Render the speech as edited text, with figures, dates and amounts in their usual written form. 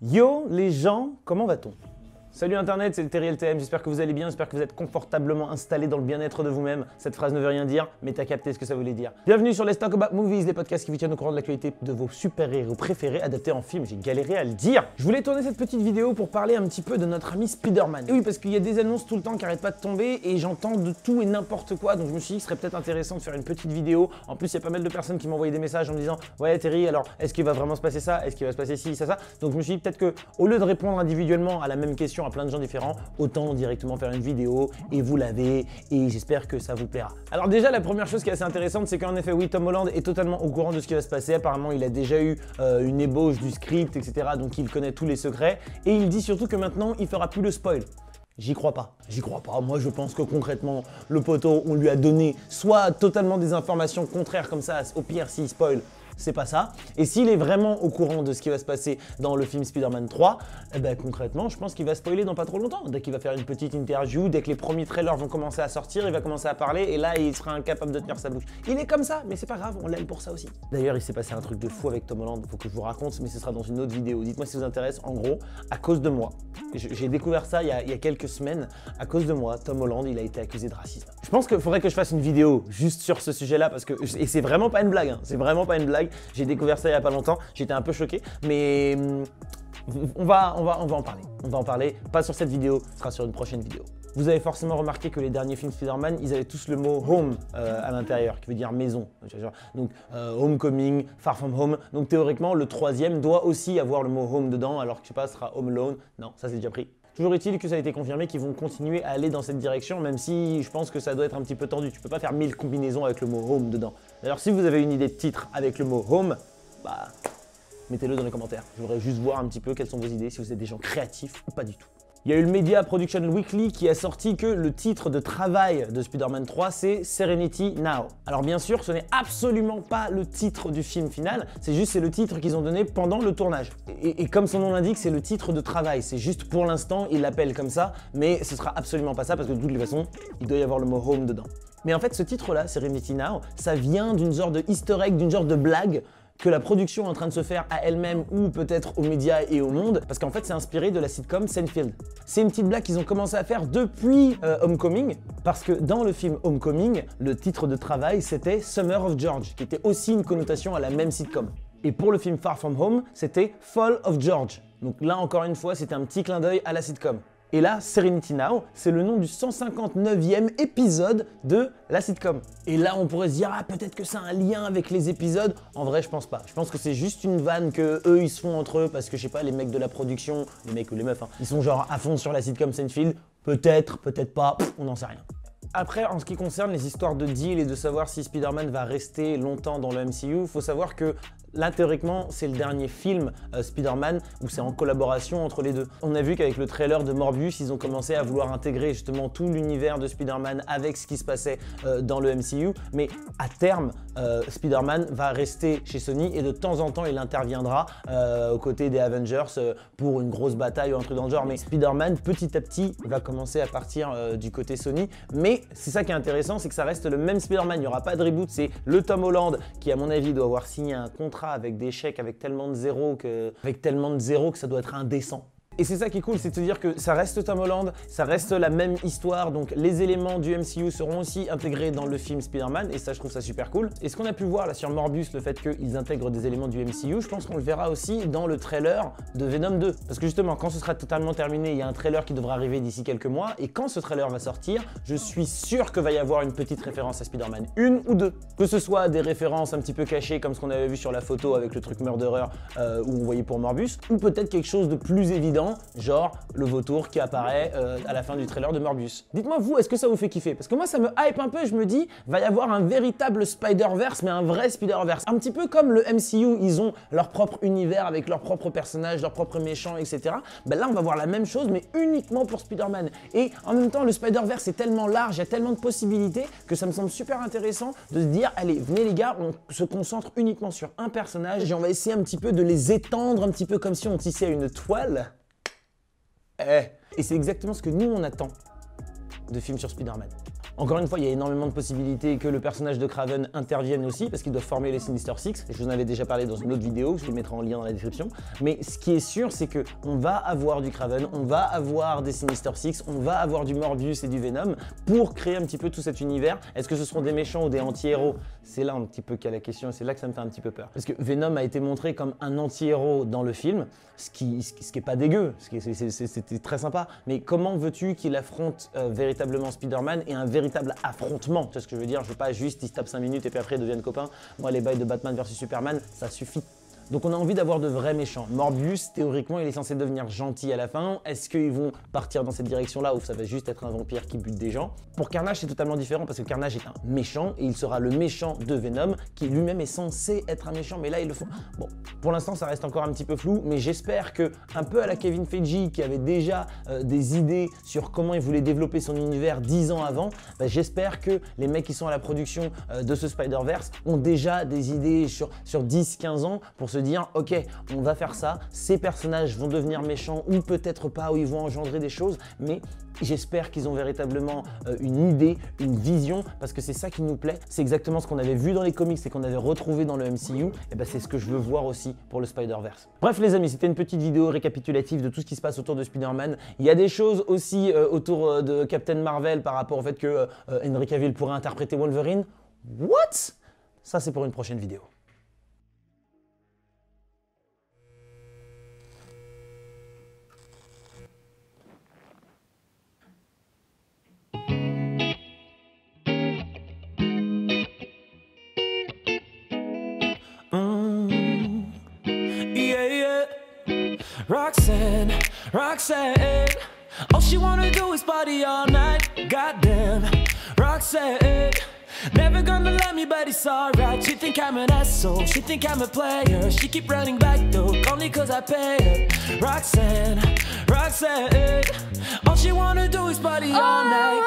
Yo les gens, comment va-t-on? Salut internet, c'est le Terry LTM, j'espère que vous allez bien, j'espère que vous êtes confortablement installés dans le bien-être de vous-même. Cette phrase ne veut rien dire, mais t'as capté ce que ça voulait dire. Bienvenue sur Let's Talk About Movies, les podcasts qui vous tiennent au courant de l'actualité de vos super-héros préférés adaptés en film. J'ai galéré à le dire. Je voulais tourner cette petite vidéo pour parler un petit peu de notre ami Spider-Man. Et oui, parce qu'il y a des annonces tout le temps qui n'arrêtent pas de tomber et j'entends de tout et n'importe quoi, donc je me suis dit que ce serait peut-être intéressant de faire une petite vidéo. En plus, il y a pas mal de personnes qui m'ont envoyé des messages en me disant « Ouais Terry, alors est-ce qu'il va vraiment se passer ça? Est-ce qu'il va se passer ci, ça ?» Donc je me suis dit peut-être que au lieu de répondre individuellement à la même question à plein de gens différents, autant directement faire une vidéo et vous l'avez et j'espère que ça vous plaira. Alors déjà la première chose qui est assez intéressante, c'est qu'en effet oui, Tom Holland est totalement au courant de ce qui va se passer. Apparemment il a déjà eu une ébauche du script, etc. Donc il connaît tous les secrets et il dit surtout que maintenant il fera plus de spoil. J'y crois pas, moi je pense que concrètement le poteau on lui a donné soit totalement des informations contraires comme ça, au pire s'il spoil, c'est pas ça. Et s'il est vraiment au courant de ce qui va se passer dans le film Spider-Man 3, eh ben, concrètement, je pense qu'il va spoiler dans pas trop longtemps. Dès qu'il va faire une petite interview, dès que les premiers trailers vont commencer à sortir, il va commencer à parler et là, il sera incapable de tenir sa bouche. Il est comme ça, mais c'est pas grave, on l'aime pour ça aussi. D'ailleurs, il s'est passé un truc de fou avec Tom Holland, faut que je vous raconte, mais ce sera dans une autre vidéo. Dites-moi si ça vous intéresse. En gros, à cause de moi, j'ai découvert ça il y a quelques semaines, à cause de moi, Tom Holland, il a été accusé de racisme. Je pense qu'il faudrait que je fasse une vidéo juste sur ce sujet-là parce que, et c'est vraiment pas une blague, hein, c'est vraiment pas une blague. J'ai découvert ça il y a pas longtemps, j'étais un peu choqué, mais on va en parler. On va en parler, pas sur cette vidéo, ce sera sur une prochaine vidéo. Vous avez forcément remarqué que les derniers films Spider-Man, ils avaient tous le mot home à l'intérieur, qui veut dire maison. Donc Homecoming, Far From Home. Donc théoriquement, le troisième doit aussi avoir le mot home dedans, alors que je sais pas, ce sera Home Alone. Non, ça c'est déjà pris. Toujours est-il que ça a été confirmé qu'ils vont continuer à aller dans cette direction, même si je pense que ça doit être un petit peu tendu. Tu peux pas faire 1000 combinaisons avec le mot home dedans. D'ailleurs, si vous avez une idée de titre avec le mot home, bah, mettez-le dans les commentaires. Je voudrais juste voir un petit peu quelles sont vos idées, si vous êtes des gens créatifs ou pas du tout. Il y a eu le Media Production Weekly qui a sorti que le titre de travail de Spider-Man 3, c'est Serenity Now. Alors bien sûr, ce n'est absolument pas le titre du film final, c'est le titre qu'ils ont donné pendant le tournage. Et comme son nom l'indique, c'est le titre de travail. C'est juste pour l'instant, ils l'appellent comme ça, mais ce sera absolument pas ça parce que de toutes les façons, il doit y avoir le mot home dedans. Mais en fait, ce titre-là, Serenity Now, ça vient d'une sorte de easter egg, d'une sorte de blague que la production est en train de se faire à elle-même ou peut-être aux médias et au monde, parce qu'en fait c'est inspiré de la sitcom Seinfeld. C'est une petite blague qu'ils ont commencé à faire depuis Homecoming, parce que dans le film Homecoming, le titre de travail c'était Summer of George, qui était aussi une connotation à la même sitcom. Et pour le film Far From Home, c'était Fall of George. Donc là encore une fois, c'était un petit clin d'œil à la sitcom. Et là, Serenity Now, c'est le nom du 159e épisode de la sitcom. Et là, on pourrait se dire, ah, peut-être que ça a un lien avec les épisodes. En vrai, je pense pas. Je pense que c'est juste une vanne que eux, ils se font entre eux parce que, je sais pas, les mecs de la production, les mecs ou les meufs, hein, ils sont genre à fond sur la sitcom Seinfeld. Peut-être, peut-être pas, on n'en sait rien. Après, en ce qui concerne les histoires de deal et de savoir si Spider-Man va rester longtemps dans le MCU, il faut savoir que là, théoriquement, c'est le dernier film Spider-Man où c'est en collaboration entre les deux. On a vu qu'avec le trailer de Morbius, ils ont commencé à vouloir intégrer justement tout l'univers de Spider-Man avec ce qui se passait dans le MCU. Mais à terme, Spider-Man va rester chez Sony et de temps en temps, il interviendra aux côtés des Avengers pour une grosse bataille ou un truc dans le genre. Mais Spider-Man, petit à petit, va commencer à partir du côté Sony. Mais c'est ça qui est intéressant, c'est que ça reste le même Spider-Man. Il n'y aura pas de reboot. C'est le Tom Holland qui, à mon avis, doit avoir signé un contrat avec des chèques, avec tellement de zéros que ça doit être indécent. Et c'est ça qui est cool, c'est de se dire que ça reste Tom Holland, ça reste la même histoire, donc les éléments du MCU seront aussi intégrés dans le film Spider-Man, et ça je trouve ça super cool. Et ce qu'on a pu voir là sur Morbius, le fait qu'ils intègrent des éléments du MCU, je pense qu'on le verra aussi dans le trailer de Venom 2. Parce que justement, quand ce sera totalement terminé, il y a un trailer qui devra arriver d'ici quelques mois, et quand ce trailer va sortir, je suis sûr que va y avoir une petite référence à Spider-Man, une ou deux. Que ce soit des références un petit peu cachées, comme ce qu'on avait vu sur la photo avec le truc Murderer où on voyait pour Morbius, ou peut-être quelque chose de plus évident, genre le vautour qui apparaît à la fin du trailer de Morbius. Dites-moi vous, est-ce que ça vous fait kiffer? Parce que moi ça me hype un peu, je me dis, va y avoir un véritable Spider-Verse, mais un vrai Spider-Verse. Un petit peu comme le MCU, ils ont leur propre univers avec leurs propres personnages, leurs propres méchants, etc. Ben là on va voir la même chose, mais uniquement pour Spider-Man. Et en même temps, le Spider-Verse est tellement large, il y a tellement de possibilités que ça me semble super intéressant de se dire, allez, venez les gars, on se concentre uniquement sur un personnage et on va essayer un petit peu de les étendre, un petit peu comme si on tissait une toile. Et c'est exactement ce que nous on attend de films sur Spider-Man. Encore une fois, il y a énormément de possibilités que le personnage de Kraven intervienne aussi, parce qu'ils doivent former les Sinister Six. Je vous en avais déjà parlé dans une autre vidéo, je vous le mettrai en lien dans la description. Mais ce qui est sûr, c'est qu'on va avoir du Kraven, on va avoir des Sinister Six, on va avoir du Morbius et du Venom pour créer un petit peu tout cet univers. Est-ce que ce seront des méchants ou des anti-héros? C'est là un petit peu qu'il y a la question et c'est là que ça me fait un petit peu peur. Parce que Venom a été montré comme un anti-héros dans le film, ce qui est pas dégueu, c'était très sympa. Mais comment veux-tu qu'il affronte véritablement Spider-Man et un véritable affrontement? Tu vois ce que je veux dire? Je veux pas juste il se tape 5 minutes et puis après ils deviennent copains. Moi les bails de Batman vs Superman, ça suffit. Donc on a envie d'avoir de vrais méchants. Morbius, théoriquement, il est censé devenir gentil à la fin. Est-ce qu'ils vont partir dans cette direction-là ou ça va juste être un vampire qui bute des gens? Pour Carnage, c'est totalement différent parce que Carnage est un méchant et il sera le méchant de Venom qui lui-même est censé être un méchant, mais là ils le font. Bon, pour l'instant ça reste encore un petit peu flou, mais j'espère que, un peu à la Kevin Feige qui avait déjà des idées sur comment il voulait développer son univers 10 ans avant, bah, j'espère que les mecs qui sont à la production de ce Spider-Verse ont déjà des idées sur 10-15 ans pour se dire ok, on va faire ça, ces personnages vont devenir méchants ou peut-être pas, ou ils vont engendrer des choses, mais j'espère qu'ils ont véritablement une idée, une vision, parce que c'est ça qui nous plaît, c'est exactement ce qu'on avait vu dans les comics et qu'on avait retrouvé dans le MCU, et ben c'est ce que je veux voir aussi pour le Spider-Verse. Bref les amis, c'était une petite vidéo récapitulative de tout ce qui se passe autour de Spider-Man. Il y a des choses aussi autour de Captain Marvel par rapport au fait que Henry Cavill pourrait interpréter Wolverine. What? Ça c'est pour une prochaine vidéo. Roxanne, Roxanne, all she wanna do is party all night. Goddamn, Roxanne, never gonna love me, but it's alright. She think I'm an asshole, she think I'm a player. She keep running back though, only cause I pay her. Roxanne, Roxanne, all she wanna do is party all night.